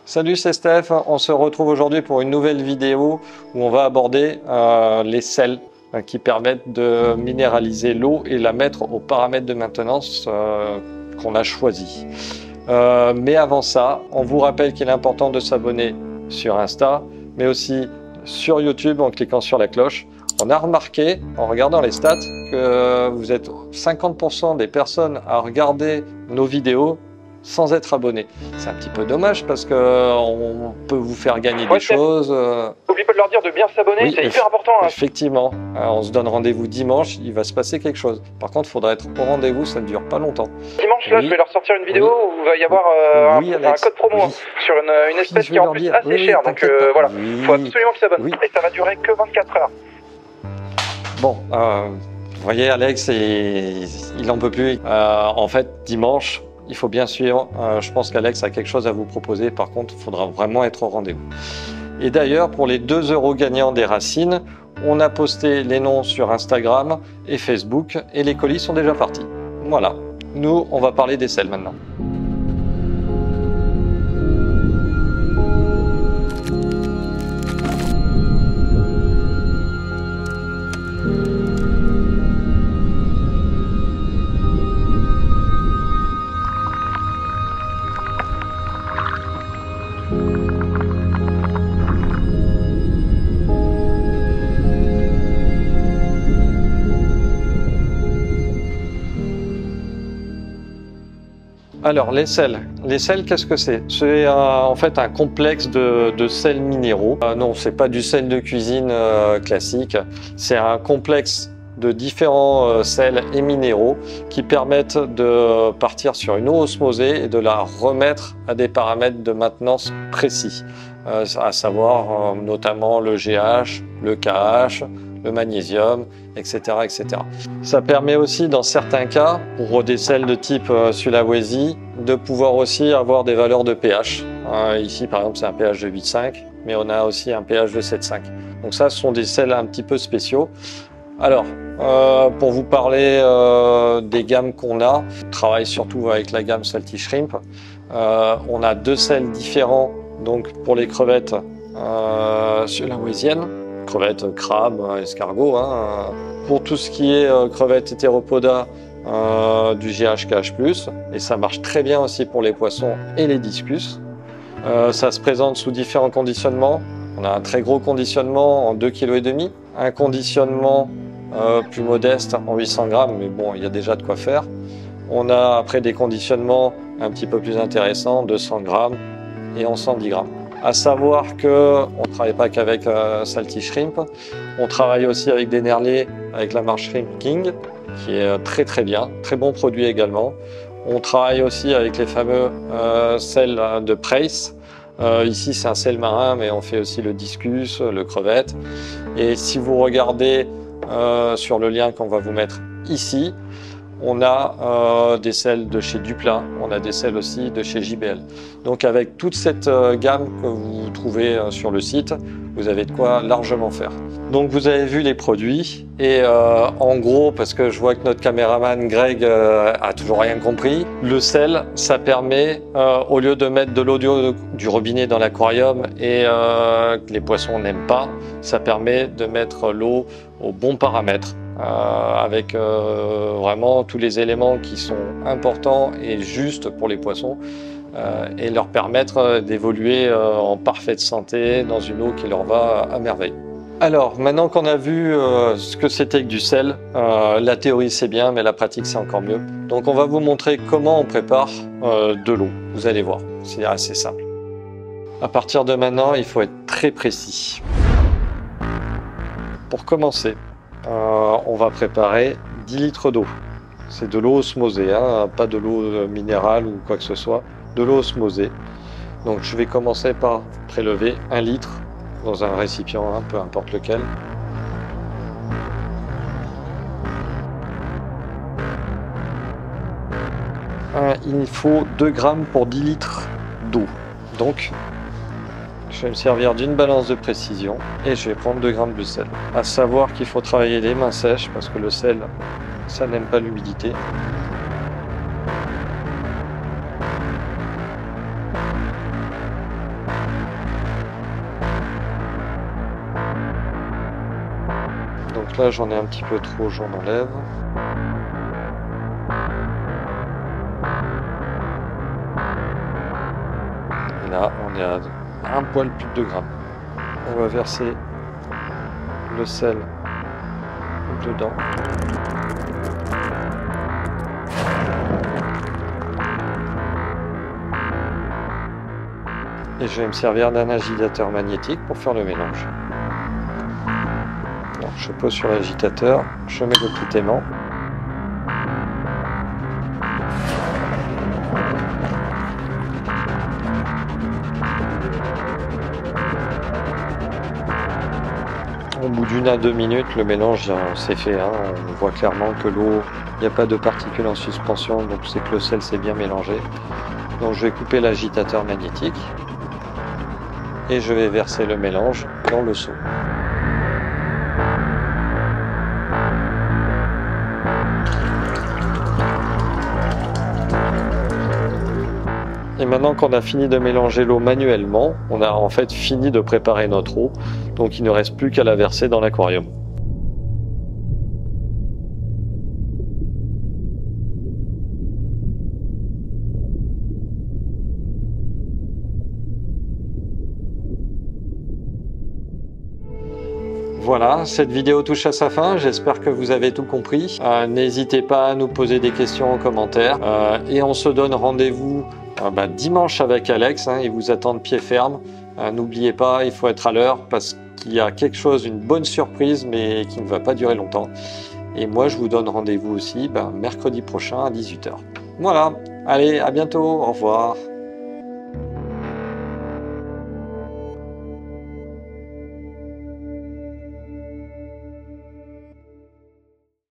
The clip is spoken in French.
Salut, c'est Steph. On se retrouve aujourd'hui pour une nouvelle vidéo où on va aborder les sels qui permettent de minéraliser l'eau et la mettre aux paramètres de maintenance qu'on a choisi. Mais avant ça, on vous rappelle qu'il est important de s'abonner sur Insta, mais aussi sur YouTube en cliquant sur la cloche. On a remarqué, en regardant les stats, que vous êtes 50% des personnes à regarder nos vidéos sans être abonné. C'est un petit peu dommage parce qu'on peut vous faire gagner des choses. N'oublie pas de leur dire de bien s'abonner, oui, c'est hyper important. Hein. Effectivement, on se donne rendez-vous dimanche, il va se passer quelque chose. Par contre, il faudra être au rendez-vous, ça ne dure pas longtemps. Dimanche, là, je vais leur sortir une vidéo où il va y avoir un code promo sur une espèce qui est en plus assez chère. Donc voilà, il faut absolument qu'ils s'abonnent. Et ça va durer que 24 heures. Bon, vous voyez, Alex, il en peut plus. En fait, dimanche, il faut bien suivre. Je pense qu'Alex a quelque chose à vous proposer. Par contre, il faudra vraiment être au rendez-vous. Et d'ailleurs, pour les 2 € gagnants des racines, on a posté les noms sur Instagram et Facebook et les colis sont déjà partis. Voilà. Nous, on va parler des sels maintenant. Alors, les sels, qu'est-ce que c'est? C'est en fait un complexe de sels minéraux. Non, c'est pas du sel de cuisine classique. C'est un complexe de différents sels et minéraux qui permettent de partir sur une eau osmosée et de la remettre à des paramètres de maintenance précis, à savoir notamment le GH, le KH, le magnésium, etc., etc. Ça permet aussi, dans certains cas, pour des sels de type Sulawesi, de pouvoir aussi avoir des valeurs de pH. Ici, par exemple, c'est un pH de 8,5, mais on a aussi un pH de 7,5. Donc ça, ce sont des sels un petit peu spéciaux. Alors, pour vous parler des gammes qu'on a, on travaille surtout avec la gamme Salty Shrimp. On a 2 sels différents, donc pour les crevettes sulawesiennes, crevettes, crabes, escargots. Pour tout ce qui est crevettes hétéropoda, du GH/KH+, et ça marche très bien aussi pour les poissons et les discus. Ça se présente sous différents conditionnements. On a un très gros conditionnement en 2,5 kg, un conditionnement plus modeste en 800 grammes, mais bon, il y a déjà de quoi faire. On a après des conditionnements un petit peu plus intéressants, 200 grammes et en 110 grammes. À savoir qu'on ne travaille pas qu'avec Salty Shrimp, on travaille aussi avec des Nerlés, avec la marque Shrimp King, qui est très très bien, très bon produit également. On travaille aussi avec les fameux sels de Preis. Ici c'est un sel marin, mais on fait aussi le discus, le crevette. Et si vous regardez sur le lien qu'on va vous mettre ici, on a des sels de chez Duplat, on a des sels aussi de chez JBL. Donc avec toute cette gamme que vous trouvez sur le site, vous avez de quoi largement faire. Donc vous avez vu les produits et en gros, parce que je vois que notre caméraman Greg a toujours rien compris, le sel, ça permet, au lieu de mettre de l'eau du robinet dans l'aquarium et que les poissons n'aiment pas, ça permet de mettre l'eau au bon paramètre. Avec vraiment tous les éléments qui sont importants et justes pour les poissons et leur permettre d'évoluer en parfaite santé dans une eau qui leur va à merveille. Alors maintenant qu'on a vu ce que c'était que du sel, la théorie c'est bien mais la pratique c'est encore mieux. Donc on va vous montrer comment on prépare de l'eau, vous allez voir, c'est assez simple. À partir de maintenant il faut être très précis. Pour commencer, on va préparer 10 litres d'eau. C'est de l'eau osmosée, pas de l'eau minérale ou quoi que ce soit, de l'eau osmosée. Donc je vais commencer par prélever 1 litre dans un récipient, peu importe lequel. Il faut 2 grammes pour 10 litres d'eau. Donc je vais me servir d'une balance de précision et je vais prendre 2 grammes de sel. À savoir qu'il faut travailler les mains sèches parce que le sel, ça n'aime pas l'humidité. Donc là j'en ai un petit peu trop, j'en enlève. Et là on est à un poil plus de 2 grammes. On va verser le sel dedans. Et je vais me servir d'un agitateur magnétique pour faire le mélange. Alors, je pose sur l'agitateur, je mets le petit aimant. Au bout d'1 à 2 minutes, le mélange s'est fait. Hein. On voit clairement que l'eau, il n'y a pas de particules en suspension, donc c'est que le sel s'est bien mélangé. Donc je vais couper l'agitateur magnétique et je vais verser le mélange dans le seau. Et maintenant qu'on a fini de mélanger l'eau manuellement, on a en fait fini de préparer notre eau, donc il ne reste plus qu'à la verser dans l'aquarium. Voilà, cette vidéo touche à sa fin, j'espère que vous avez tout compris. N'hésitez pas à nous poser des questions en commentaire. Et on se donne rendez-vous dimanche avec Alex, hein, il vous attend de pied ferme. N'oubliez pas, il faut être à l'heure parce qu'il y a quelque chose, une bonne surprise, mais qui ne va pas durer longtemps. Et moi, je vous donne rendez-vous aussi mercredi prochain à 18 h. Voilà, allez, à bientôt, au revoir.